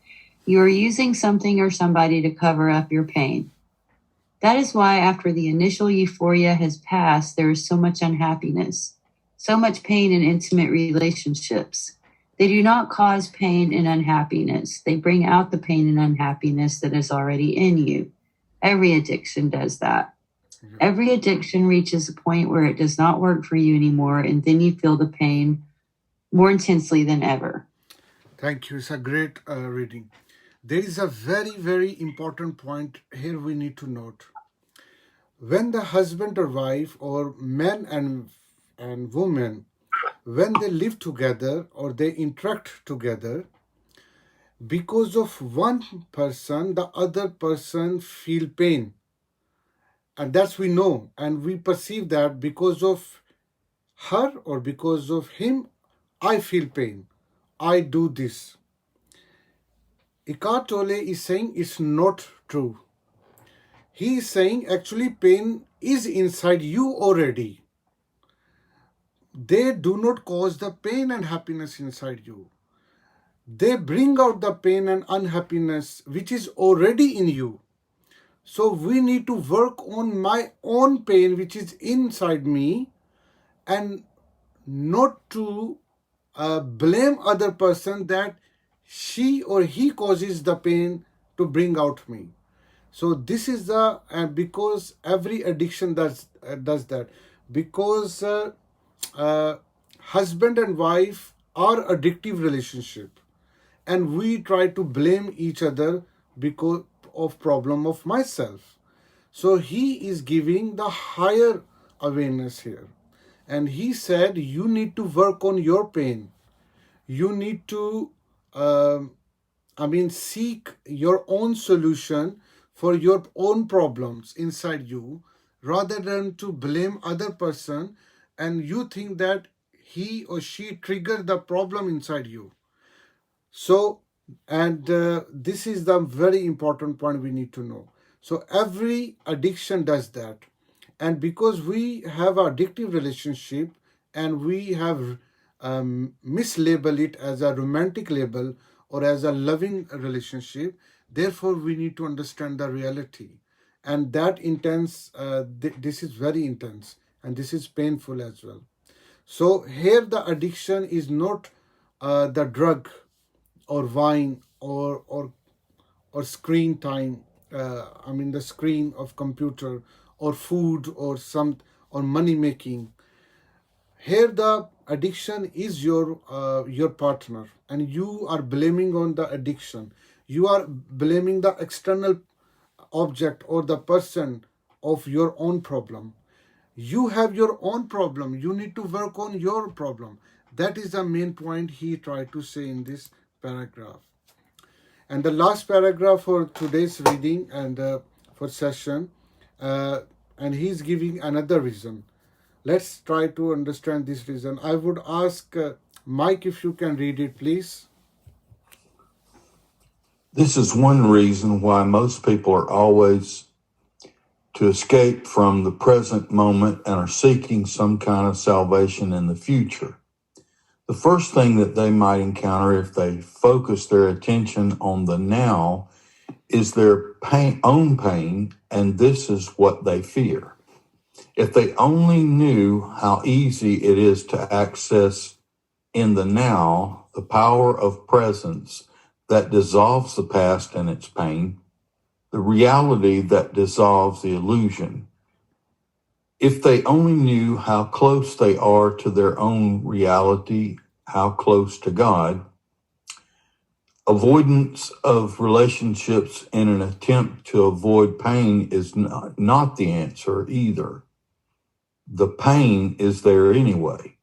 you are using something or somebody to cover up your pain. That is why after the initial euphoria has passed, there is so much unhappiness, so much pain in intimate relationships. They do not cause pain and unhappiness. They bring out the pain and unhappiness that is already in you. Every addiction does that. Every addiction reaches a point where it does not work for you anymore, and then you feel the pain more intensely than ever. Thank you. It's a great reading. There is a very, very important point here we need to note. When the husband or wife or men and women, when they live together or they interact together, because of one person, the other person feel pain. And that's we know, and we perceive that because of her or because of him, I feel pain. I do this. Eckart Tolle is saying it's not true. He is saying actually pain is inside you already. They do not cause the pain and happiness inside you. They bring out the pain and unhappiness which is already in you. So we need to work on my own pain which is inside me and not to blame other person that she or he causes the pain to bring out me. So this is the because every addiction does that, because husband and wife are addictive relationship, and we try to blame each other because of problem of myself. So he is giving the higher awareness here, and he said you need to work on your pain. You need to seek your own solution for your own problems inside you, rather than to blame other person and you think that he or she triggered the problem inside you. So, and this is the very important point we need to know. So every addiction does that. And because we have an addictive relationship and we have mislabeled it as a romantic label or as a loving relationship, therefore we need to understand the reality. And that intense, this is very intense and this is painful as well. So here the addiction is not the drug or wine or screen time, the screen of computer or food or money making. Here the addiction is your partner, and you are blaming on the addiction. You are blaming the external object or the person of your own problem. You have your own problem. You need to work on your problem. That is the main point he tried to say in this paragraph. And the last paragraph for today's reading and for session, and he's giving another reason. Let's try to understand this reason. I would ask Mike if you can read it, please. This is one reason why most people are always to escape from the present moment and are seeking some kind of salvation in the future. The first thing that they might encounter if they focus their attention on the now is their own pain, and this is what they fear. If they only knew how easy it is to access in the now the power of presence that dissolves the past and its pain, the reality that dissolves the illusion. If they only knew how close they are to their own reality, how close to God, avoidance of relationships in an attempt to avoid pain is not the answer either. The pain is there anyway.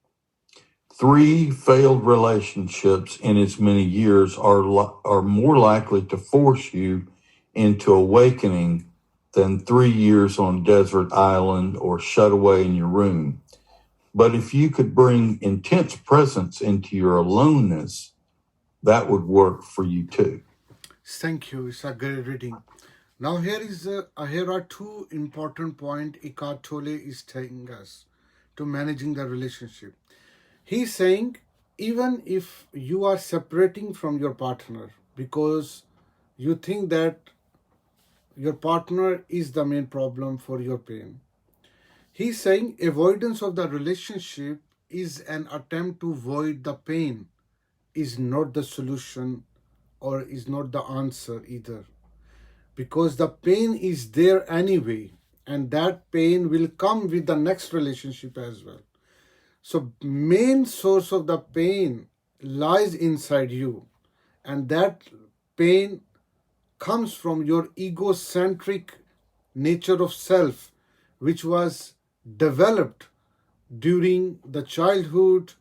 3 failed relationships in as many years are more likely to force you into awakening than 3 years on a desert island or shut away in your room. But if you could bring intense presence into your aloneness, that would work for you too. Thank you. It's a great reading. Now here are two important points Eckart Tolle is telling us to managing the relationship. He's saying even if you are separating from your partner because you think that your partner is the main problem for your pain, he's saying avoidance of the relationship is an attempt to avoid the pain, is not the solution or is not the answer either. Because the pain is there anyway, and that pain will come with the next relationship as well. So main source of the pain lies inside you, and that pain comes from your egocentric nature of self, which was developed during the childhood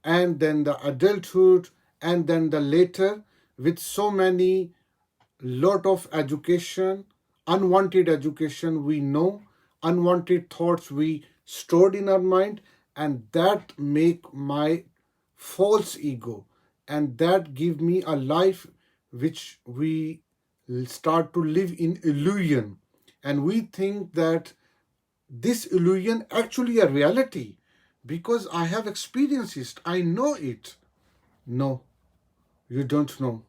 and then the adulthood and then the later, with so many lot of education, unwanted education we know, unwanted thoughts we stored in our mind, and that make my false ego, and that give me a life which we start to live in illusion, and we think that this illusion actually a reality because I have experienced it, I know it. No, you don't know.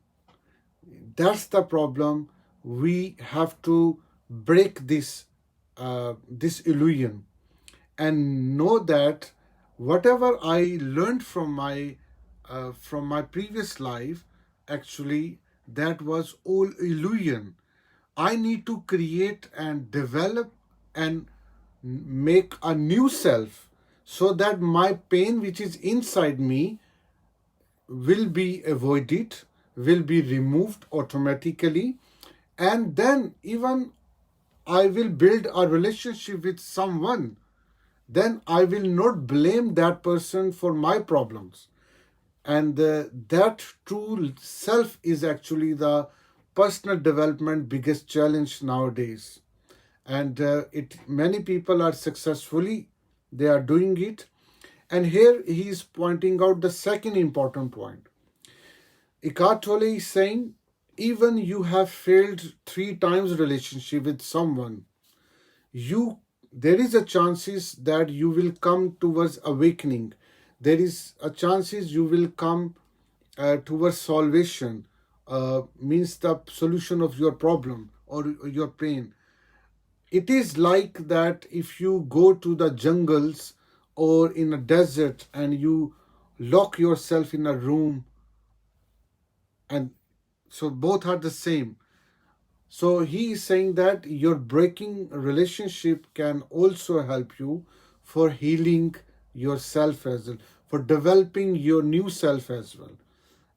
That's the problem. We have to break this illusion and know that whatever I learned from my previous life, actually that was all illusion. I need to create and develop and make a new self so that my pain which is inside me will be avoided, will be removed automatically, and then even I will build a relationship with someone, then I will not blame that person for my problems. And that true self is actually the personal development biggest challenge nowadays. And it many people are successfully they are doing it. And here he is pointing out the second important point. Eckart Tolle is saying, even you have failed 3 times relationship with someone, you there is a chances that you will come towards awakening. There is a chances you will come towards salvation, means the solution of your problem or your pain. It is like that if you go to the jungles or in a desert and you lock yourself in a room, and so both are the same. So he is saying that your breaking relationship can also help you for healing yourself as well, for developing your new self as well.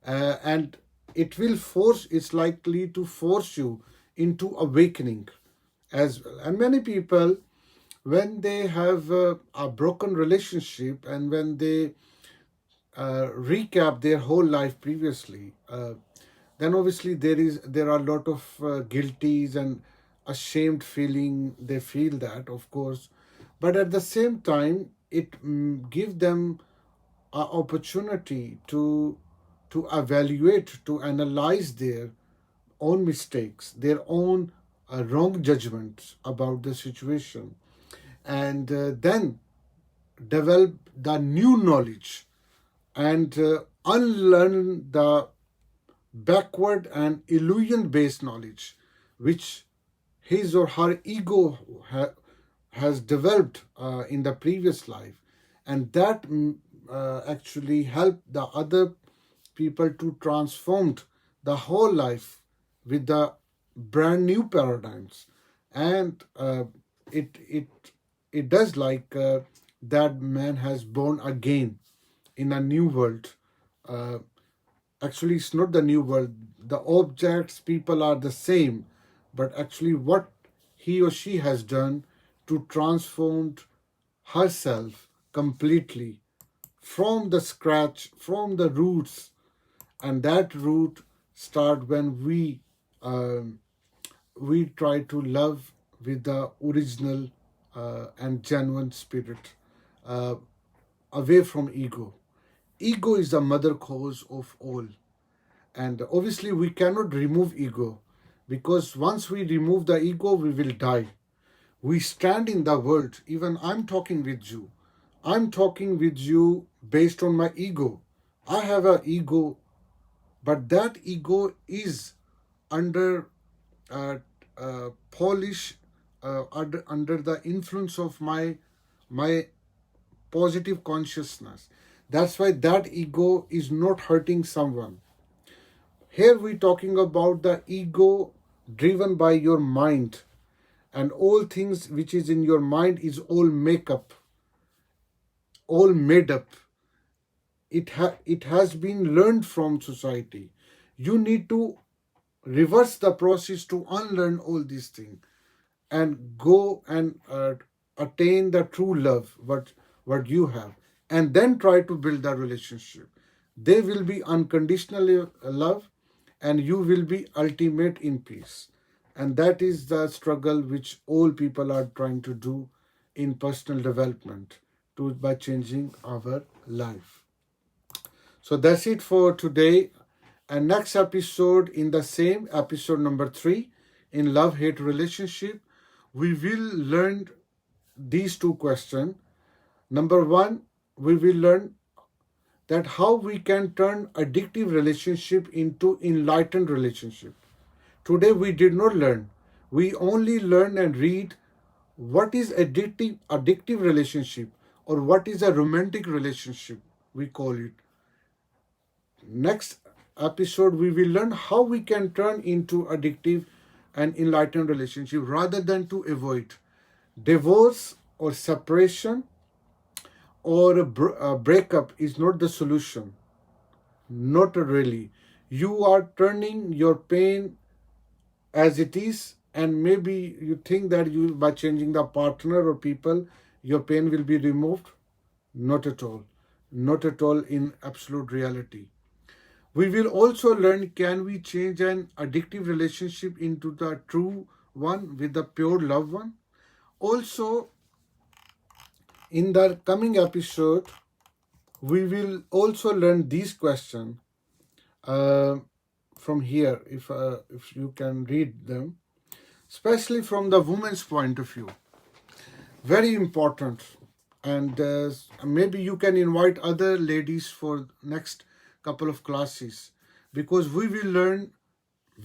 And it's likely to force you into awakening as well. And many people, when they have a broken relationship and when they recap their whole life previously, then obviously there are a lot of guilties and ashamed feeling. They feel that, of course, but at the same time, it gives them an opportunity to evaluate, to analyze their own mistakes, their own wrong judgments about the situation, and then develop the new knowledge and unlearn the backward and illusion based knowledge which his or her ego has developed in the previous life, and that actually help the other people to transform the whole life with the brand new paradigms. And it does like that man has born again in a new world. Actually, it's not the new world. The objects, people are the same, but actually what he or she has done to transform herself completely from the scratch, from the roots, and that root start when we we try to love with the original and genuine spirit, uh, away from ego. Ego is the mother cause of all. And obviously, we cannot remove ego, because once we remove the ego, we will die. We stand in the world. Even I'm talking with you. I'm talking with you based on my ego. I have an ego, but that ego is under polish, under the influence of my positive consciousness. That's why that ego is not hurting someone. Here we're talking about the ego driven by your mind, and all things which is in your mind is all makeup, all made up. It has been learned from society. You need to reverse the process to unlearn all these things and go and attain the true love, what you have, and then try to build the relationship. They will be unconditional love, and you will be ultimate in peace. And that is the struggle which all people are trying to do in personal development, to by changing our life. So that's it for today. And next episode, in the same episode number 3, in love hate relationship, we will learn these two questions. Number 1, we will learn that how we can turn addictive relationship into enlightened relationship. Today we did not learn. We only learn and read what is addictive relationship, or what is a romantic relationship, we call it. Next episode, we will learn how we can turn into addictive and enlightened relationship rather than to avoid. Divorce or separation or a breakup is not the solution. Not really. You are turning your pain as it is, and maybe you think that you, by changing the partner or people, your pain will be removed. Not at all. Not at all in absolute reality. We will also learn, can we change an addictive relationship into the true one with the pure love one? Also, in the coming episode, we will also learn these questions from here, if you can read them, especially from the woman's point of view. Very important. And maybe you can invite other ladies for next couple of classes, because we will learn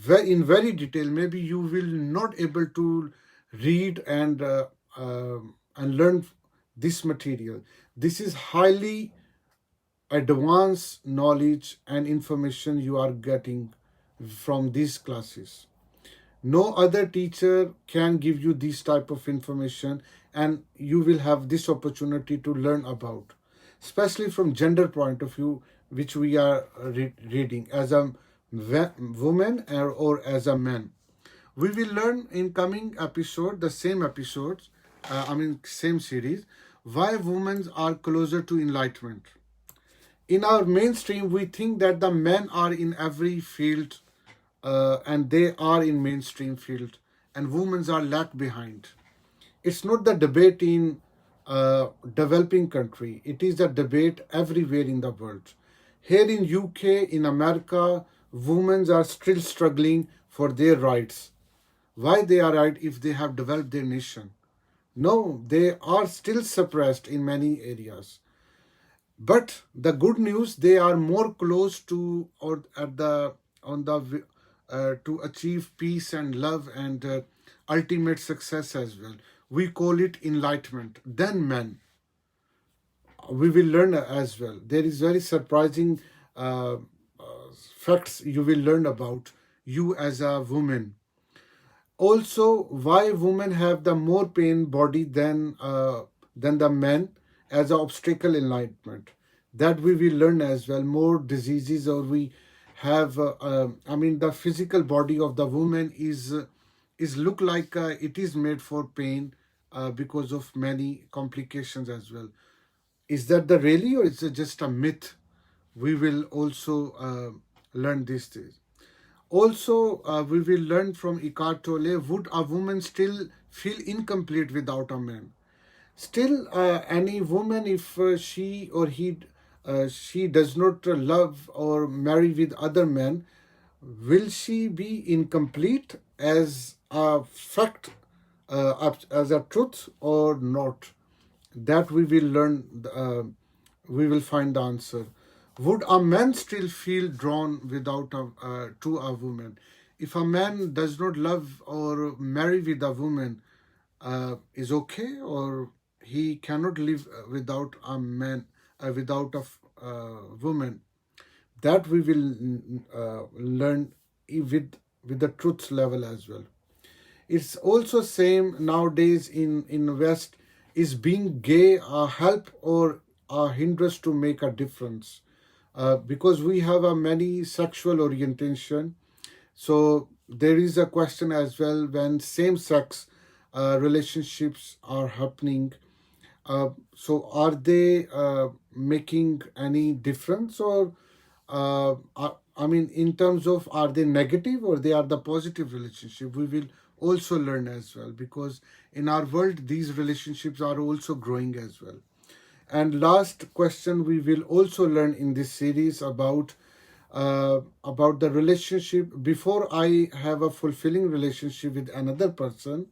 in very detail. Maybe you will not able to read and learn this material. This is highly advanced knowledge and information you are getting from these classes. No other teacher can give you this type of information, and you will have this opportunity to learn about, especially from gender point of view, which we are reading as a woman or as a man. We will learn in coming episode, the same episodes, same series, why women are closer to enlightenment. In our mainstream, we think that the men are in every field, and they are in mainstream field, and women are lag behind. It's not the debate in developing country. It is the debate everywhere in the world. Here in UK, in America, women are still struggling for their rights. Why they are right if they have developed their nation? No, they are still suppressed in many areas. But the good news, they are more close to, or at the on the to achieve peace and love and ultimate success as well. We call it enlightenment. Then men, we will learn as well. There is very surprising facts you will learn about you as a woman. Also, why women have the more pain body than the men as an obstacle enlightenment. That we will learn as well. More diseases, or we have. The physical body of the woman is look like it is made for pain because of many complications as well. Is that the really, or is it just a myth? We will also learn these things. Also, we will learn from Eckart Tolle, would a woman still feel incomplete without a man? Still, any woman, if she does not love or marry with other men, will she be incomplete as a fact, as a truth, or not? That we will learn. We will find the answer. Would a man still feel drawn without to a woman? If a man does not love or marry with a woman, is okay, or he cannot live without a man, without a woman? That we will learn with the truth level as well. It's also same nowadays in West. Is being gay a help or a hindrance to make a difference? Because we have a many sexual orientation, so there is a question as well when same-sex relationships are happening. So are they making any difference, or I mean, in terms of are they negative or they are the positive relationship? We will also learn as well, because in our world these relationships are also growing as well. And last question we will also learn in this series about the relationship. Before I have a fulfilling relationship with another person,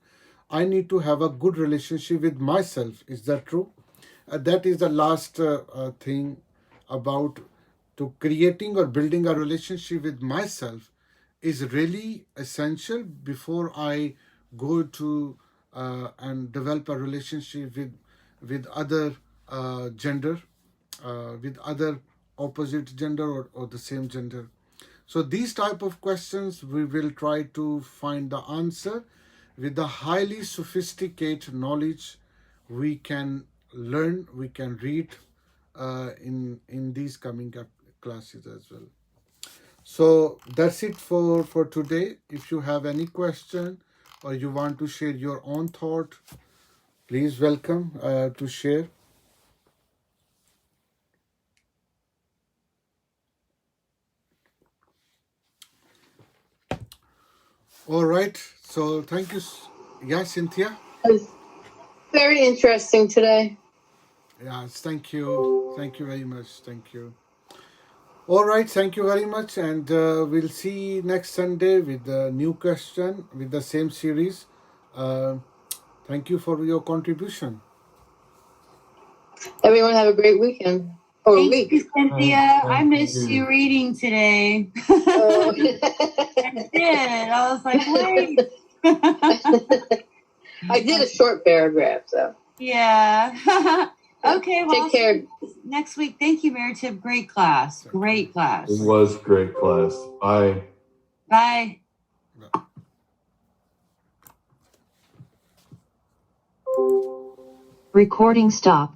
I need to have a good relationship with myself. Is that true? That is the last thing about to creating or building a relationship with myself is really essential before I go to and develop a relationship with other gender, with other opposite gender, or the same gender. So these type of questions we will try to find the answer with the highly sophisticated knowledge we can learn, we can read in these coming up classes as well. So that's it for today. If you have any question or you want to share your own thought, please welcome to share. All right. So thank you. Yeah, Cynthia. It was very interesting today. Yes, thank you. Thank you very much. Thank you. All right, thank you very much. And we'll see next Sunday with the new question with the same series. Thank you for your contribution. Everyone have a great weekend or Thank week. you, Cynthia. Thank I missed you. you reading today. Oh. I did. I was like, wait. I did a short paragraph, so. Yeah. Okay, well, Take care. next week. Thank you, Maratib. Great class. Great class. It was great class. Bye. Bye. Recording stopped.